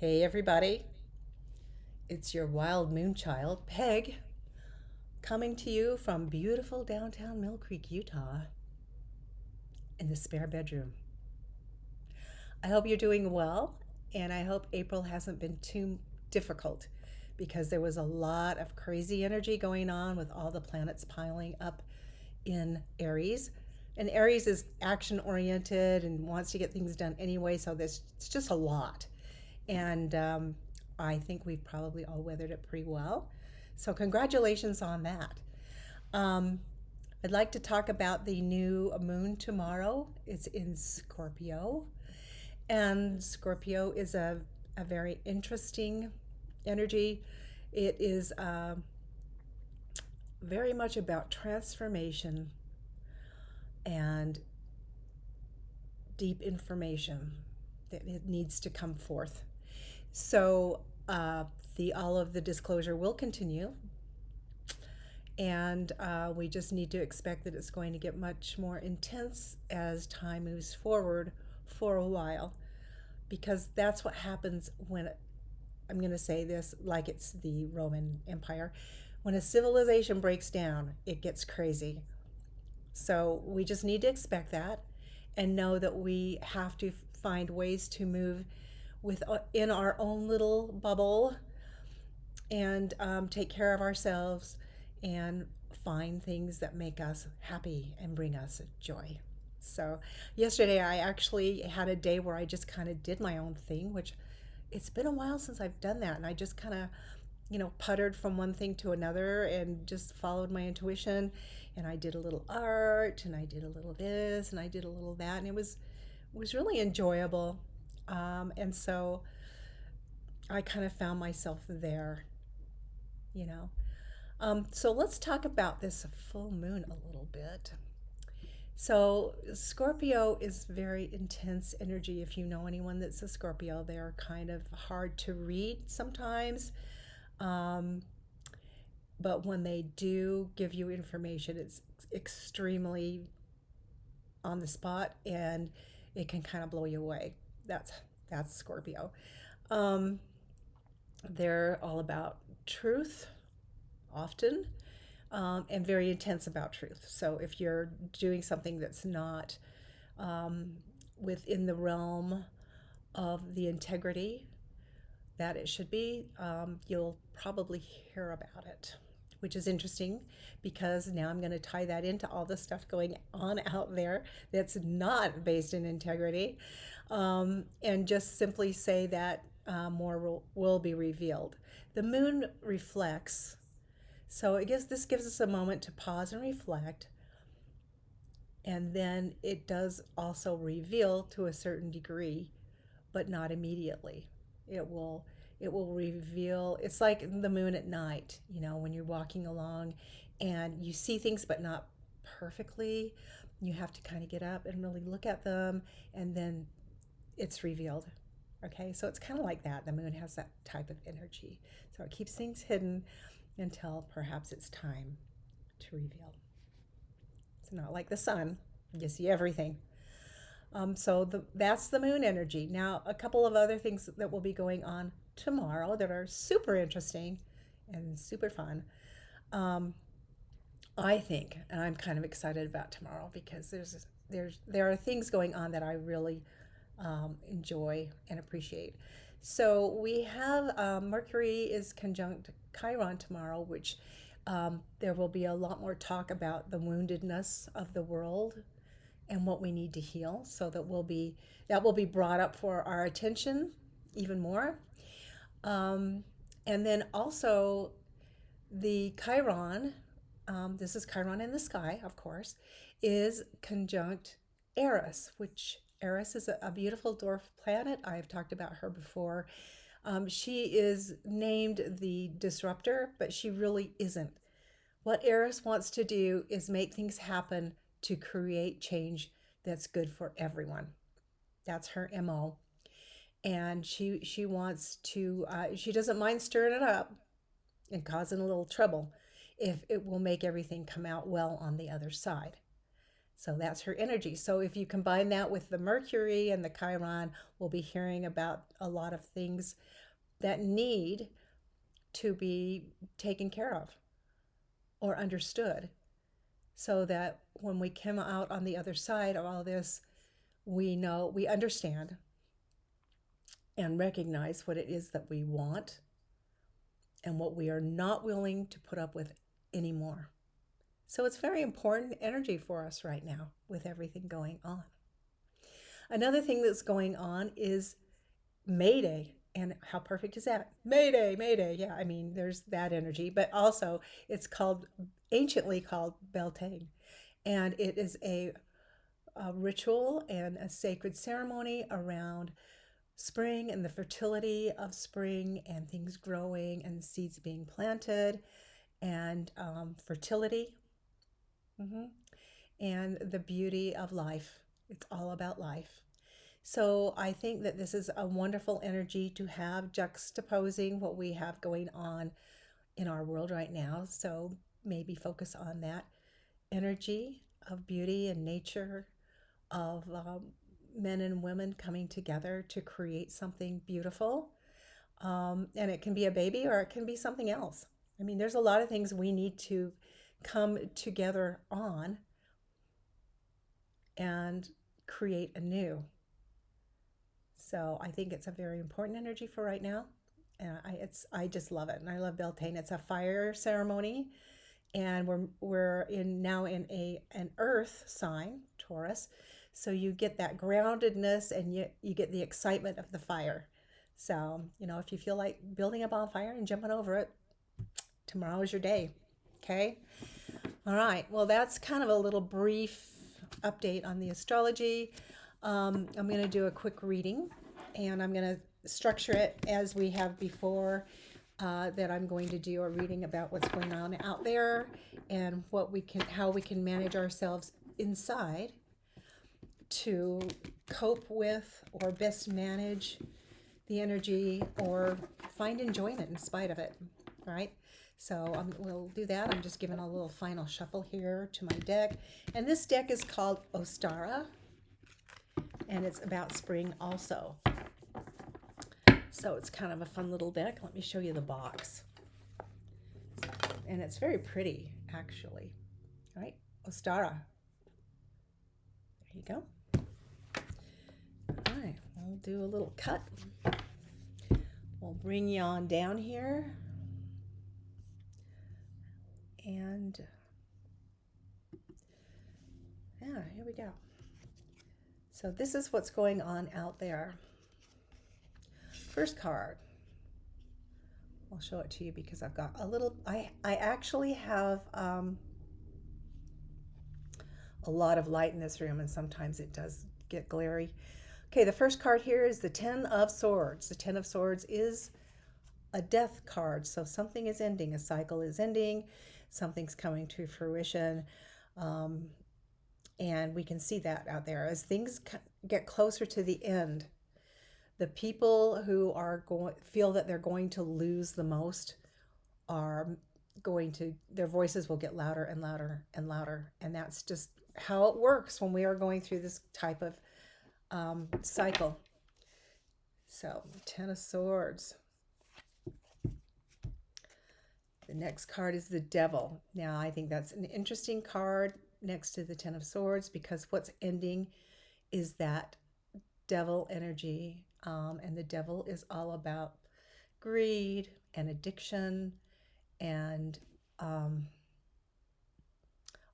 Hey everybody, it's your wild moon child, Peg, coming to you from beautiful downtown Mill Creek, Utah, in the spare bedroom. I hope you're doing well, and I hope April hasn't been too difficult because there was a lot of crazy energy going on with all the planets piling up in Aries. And Aries is action oriented and wants to get things done anyway, so it's just a lot. And I think we've probably all weathered it pretty well. So, congratulations on that. Um, I'd like to talk about the new moon tomorrow. It's in Scorpio, and Scorpio is a very interesting energy. It is very much about transformation and deep information that it needs to come forth. So the all of the disclosure will continue, and we just need to expect that it's going to get much more intense as time moves forward for a while, because that's what happens when I'm going to say this like it's the Roman Empire. When a civilization breaks down, it gets crazy. So we just need to expect that and know that we have to find ways to move in our own little bubble and take care of ourselves and find things that make us happy and bring us joy. So, yesterday I actually had a day where I just kind of did my own thing, which it's been a while since I've done that. And I just kind of, puttered from one thing to another and just followed my intuition. And I did a little art and I did a little this and I did a little that. And it was really enjoyable. And so I kind of found myself there, you know. So let's talk about this full moon a little bit. So, Scorpio is very intense energy. If you know anyone that's a Scorpio, they're kind of hard to read sometimes. Um, but when they do give you information, it's extremely on the spot and it can kind of blow you away. That's Scorpio. Um, they're all about truth often, and very intense about truth. So if you're doing something that's not um, within the realm of the integrity that it should be, you'll probably hear about it, which is interesting because now I'm going to tie that into all the stuff going on out there that's not based in integrity, and just simply say that more will be revealed. The moon reflects, so this gives us a moment to pause and reflect, and then it does also reveal to a certain degree, but not immediately. It will it will reveal. It's like the moon at night, when you're walking along and you see things but not perfectly. You have to kind of get up and really look at them, and then it's revealed. Okay, so it's kind of like that. The moon has that type of energy. So it keeps things hidden until perhaps it's time to reveal. It's not like the sun, you see everything. That's the moon energy. Now, a couple of other things that will be going on tomorrow that are super interesting and super fun. Um, I think, and I'm kind of excited about tomorrow because there are things going on that I really enjoy and appreciate. So we have Mercury is conjunct Chiron tomorrow, which there will be a lot more talk about the woundedness of the world and what we need to heal. So that will be brought up for our attention even more. And then also the Chiron, this is Chiron in the sky, of course, is conjunct Eris, which Eris is a beautiful dwarf planet. I've talked about her before. She is named the disruptor, but she really isn't. What Eris wants to do is make things happen to create change that's good for everyone. That's her MO. And she wants to, she doesn't mind stirring it up and causing a little trouble if it will make everything come out well on the other side. So that's her energy. So if you combine that with the Mercury and the Chiron, we'll be hearing about a lot of things that need to be taken care of or understood, so that when we come out on the other side of all this, we know, we understand and recognize what it is that we want and what we are not willing to put up with anymore. So it's very important energy for us right now with everything going on. Another thing that's going on is Mayday. And how perfect is that? Mayday, Mayday. Yeah, I mean, there's that energy, but also it's called, anciently called Beltane. And it is a ritual and a sacred ceremony around spring and the fertility of spring and things growing and seeds being planted and fertility, hmm and the beauty of life. It's all about life. So I think that this is a wonderful energy to have juxtaposing what we have going on in our world right now. So maybe focus on that energy of beauty and nature, of men and women coming together to create something beautiful. And it can be a baby or it can be something else. I mean, there's a lot of things we need to come together on and create anew. So I think it's a very important energy for right now. I just love it, and I love Beltane. It's a fire ceremony, and we're in now in a an Earth sign, Taurus. So you get that groundedness, and you get the excitement of the fire. So if you feel like building a bonfire and jumping over it, tomorrow is your day. Okay. All right. Well, that's kind of a little brief update on the astrology. I'm going to do a quick reading, and I'm going to structure it as we have before. That I'm going to do a reading about what's going on out there and how we can manage ourselves inside to cope with or best manage the energy or find enjoyment in spite of it. Right? So we'll do that. I'm just giving a little final shuffle here to my deck. And this deck is called Ostara, and it's about spring also. So it's kind of a fun little deck. Let me show you the box. And it's very pretty, actually. All right, Ostara. There you go. All right, we'll do a little cut. We'll bring you on down here. And yeah, here we go. So this is what's going on out there. First card. I'll show it to you because I've got a little, I actually have a lot of light in this room, and sometimes it does get glary. Okay, the first card here is the Ten of Swords. The Ten of Swords is a death card. So something is ending, a cycle is ending, something's coming to fruition. And we can see that out there as things get closer to the end. The people who are feel that they're going to lose the most are their voices will get louder and louder and louder. And that's just how it works when we are going through this type of cycle. So, Ten of Swords. The next card is the Devil. Now, I think that's an interesting card next to the Ten of Swords because what's ending is that devil energy. And the devil is all about greed and addiction and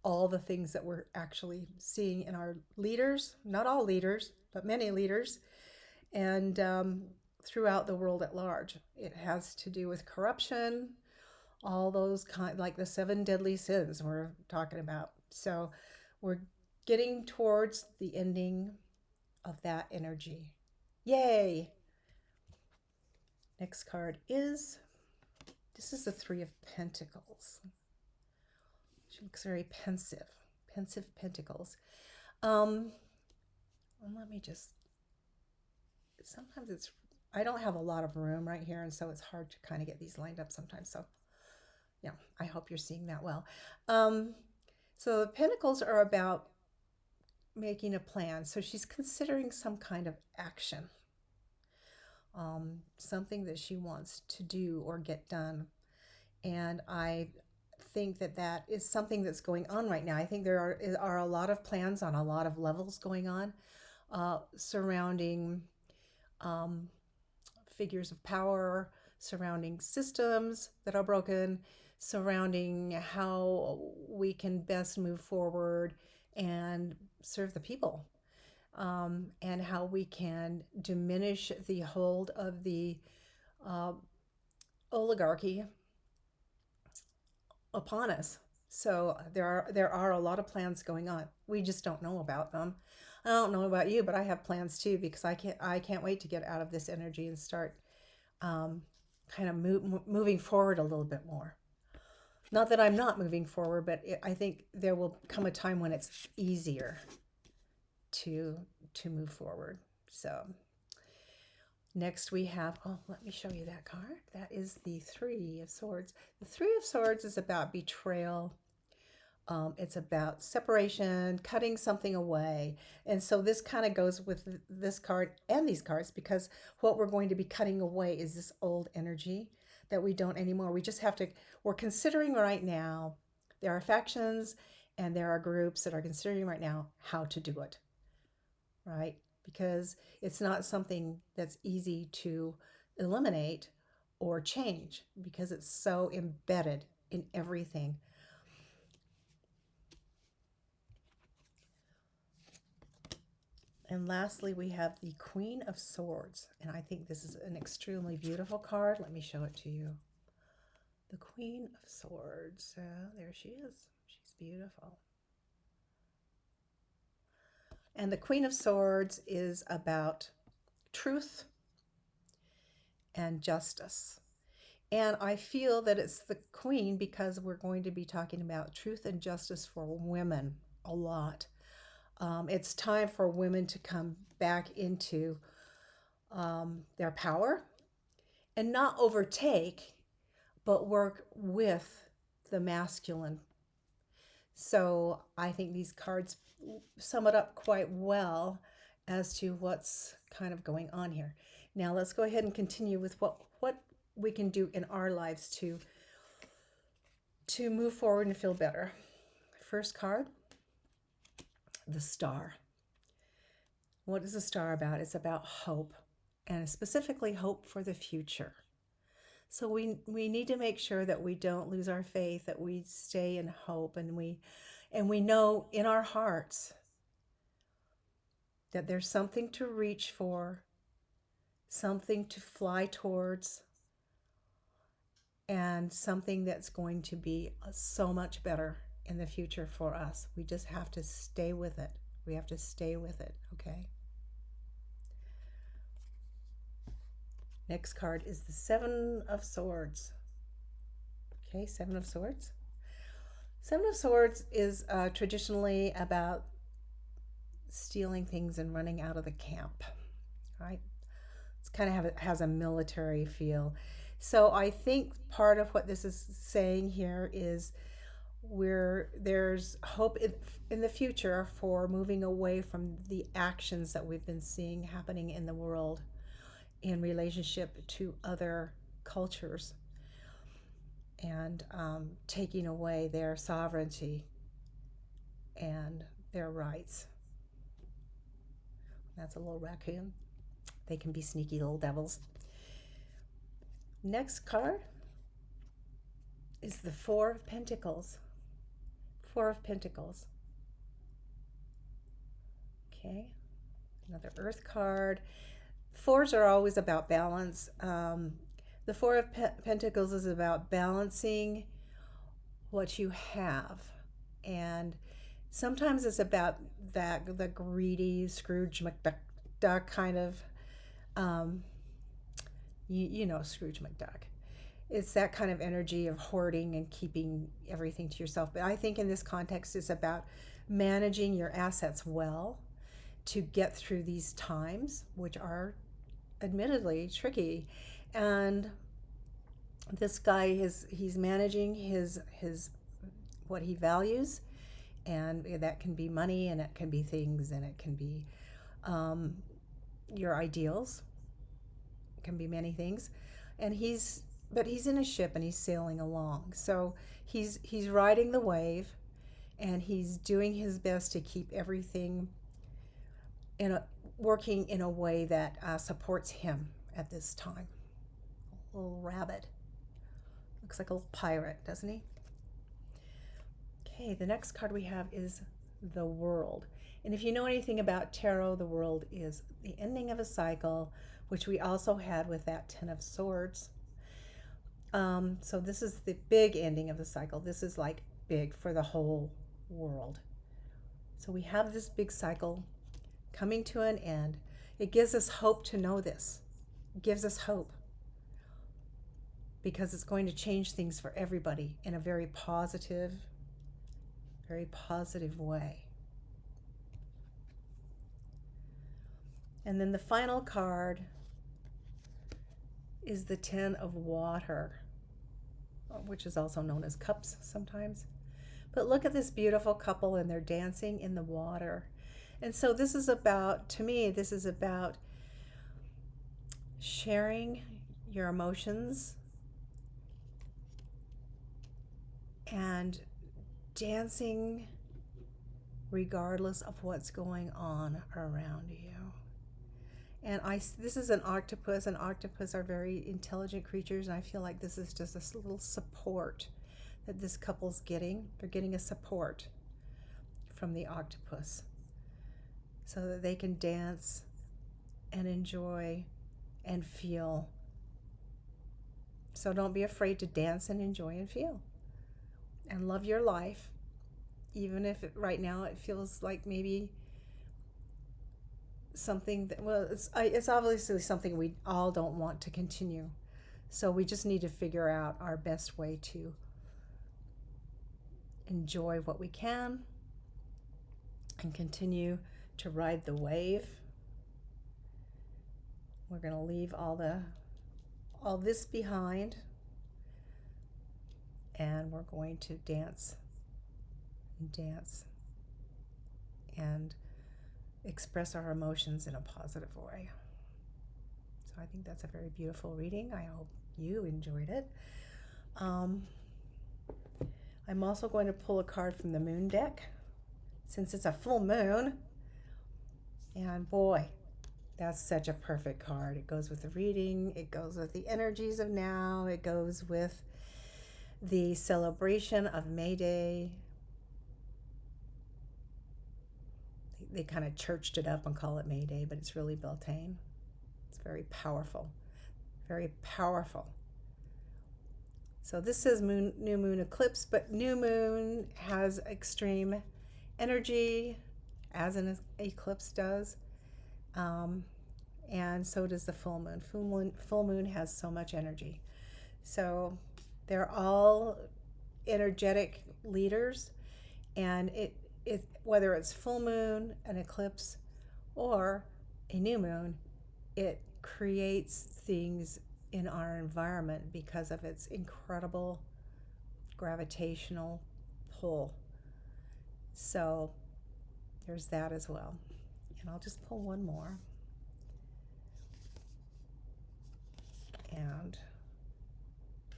all the things that we're actually seeing in our leaders, not all leaders, but many leaders, and throughout the world at large. It has to do with corruption, all those like the 7 deadly sins we're talking about. So we're getting towards the ending of that energy. Yay! Next card is, this is the Three of Pentacles. She looks very pensive. Pensive Pentacles. Let me just, sometimes I don't have a lot of room right here, and so it's hard to kind of get these lined up sometimes. So, yeah, I hope you're seeing that well. So the Pentacles are about making a plan. So she's considering some kind of action, something that she wants to do or get done. And I think that that is something that's going on right now. I think there are a lot of plans on a lot of levels going on, surrounding um, figures of power, surrounding systems that are broken, surrounding how we can best move forward and serve the people, and how we can diminish the hold of the uh, oligarchy upon us. So there are a lot of plans going on. We just don't know about them. I don't know about you, but I have plans too, because I can't wait to get out of this energy and start um, kind of moving forward a little bit more. Not that I'm not moving forward, but I think there will come a time when it's easier to to move forward. So next we have, oh, let me show you that card. That is the Three of Swords. The Three of Swords is about betrayal. It's about separation, cutting something away. And so this kind of goes with this card and these cards, because what we're going to be cutting away is this old energy that we don't anymore. We just have to, we're considering right now, there are factions and there are groups that are considering right now how to do it, right? Because it's not something that's easy to eliminate or change, because it's so embedded in everything. And lastly, we have the Queen of Swords. And I think this is an extremely beautiful card. Let me show it to you. The Queen of Swords. There she is. She's beautiful. And the Queen of Swords is about truth and justice. And I feel that it's the Queen because we're going to be talking about truth and justice for women a lot. It's time for women to come back into their power and not overtake, but work with the masculine. So I think these cards sum it up quite well as to what's kind of going on here. Now let's go ahead and continue with what we can do in our lives to move forward and feel better. First card, the Star. What is the Star about? It's about hope, and specifically hope for the future. So we need to make sure that we don't lose our faith, that we stay in hope, and we know in our hearts that there's something to reach for, something to fly towards, and something that's going to be so much better in the future for us. We just have to stay with it. We have to stay with it, okay? Next card is the Seven of Swords. Okay, Seven of Swords. Seven of Swords is traditionally about stealing things and running out of the camp, right? It's kind of has a military feel. So I think part of what this is saying here is there's hope in the future for moving away from the actions that we've been seeing happening in the world in relationship to other cultures, and taking away their sovereignty and their rights. That's a little raccoon. They can be sneaky little devils. Next card is the Four of Pentacles. Four of Pentacles. Okay, another Earth card. Fours are always about balance. The Four of Pentacles is about balancing what you have, and sometimes it's about the greedy Scrooge McDuck kind of, you know, Scrooge McDuck. It's that kind of energy of hoarding and keeping everything to yourself. But I think in this context, it's about managing your assets well to get through these times, which are admittedly tricky. And this guy he's managing his what he values, And that can be money, and it can be things, and it can be um, your ideals. It can be many things. And but he's in a ship and he's sailing along. So he's riding the wave, and he's doing his best to keep everything working in a way that supports him at this time. A little rabbit. Looks like a little pirate, doesn't he? Okay, the next card we have is the World. And if you know anything about tarot, the World is the ending of a cycle, which we also had with that Ten of Swords. So this is the big ending of the cycle. This is like big for the whole world. So we have this big cycle coming to an end. It gives us hope to know this. It gives us hope because it's going to change things for everybody in a very positive way. And then the final card is the Ten of Water, which is also known as cups sometimes. But look at this beautiful couple, and they're dancing in the water. And so this is about, to me, this is about sharing your emotions and dancing regardless of what's going on around you. And this is an octopus, and octopus are very intelligent creatures, and I feel like this is just a little support that this couple's getting. They're getting a support from the octopus so that they can dance and enjoy and feel. So don't be afraid to dance and enjoy and feel. And love your life, even if right now it feels like maybe something that, well, it's obviously something we all don't want to continue. So we just need to figure out our best way to enjoy what we can and continue to ride the wave. We're going to leave all this behind, and we're going to dance and express our emotions in a positive way. So I think that's a very beautiful reading. I hope you enjoyed it. I'm also going to pull a card from the moon deck since it's a full moon. And boy, that's such a perfect card. It goes with the reading. It goes with the energies of now. It goes with the celebration of May Day. They kind of churched it up and call it May Day, but it's really Beltane. It's very powerful. Very powerful. So this says new moon eclipse, but new moon has extreme energy, as an eclipse does. And so does the full moon. Full moon has so much energy. So they're all energetic leaders, and whether it's full moon, an eclipse, or a new moon, it creates things in our environment because of its incredible gravitational pull. So there's that as well. And I'll just pull one more. And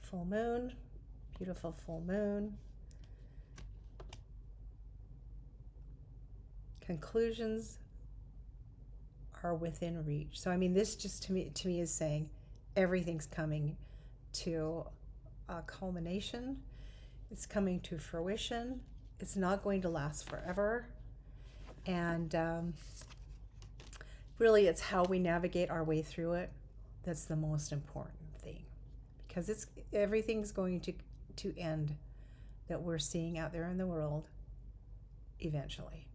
full moon, beautiful full moon. Conclusions are within reach. So I mean, this just to me is saying everything's coming to a culmination. It's coming to fruition. It's not going to last forever. And really, it's how we navigate our way through it that's the most important thing, because everything's going to end that we're seeing out there in the world eventually.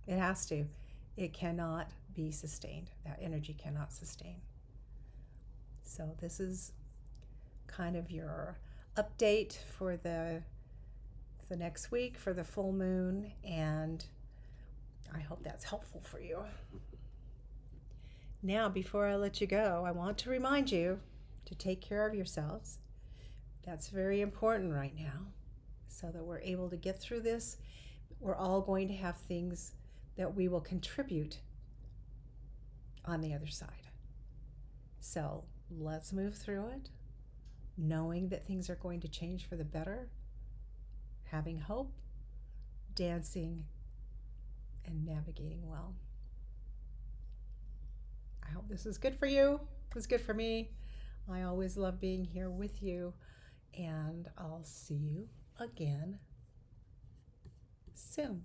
It has to. It cannot be sustained. That energy cannot sustain. So this is kind of your update for the next week for the full moon, and I hope that's helpful for you. Now, before I let you go, I want to remind you to take care of yourselves. That's very important right now, so that we're able to get through this. We're all going to have things that we will contribute on the other side. So let's move through it, knowing that things are going to change for the better, having hope, dancing, and navigating well. I hope this is good for you. It was good for me. I always love being here with you, and I'll see you again soon.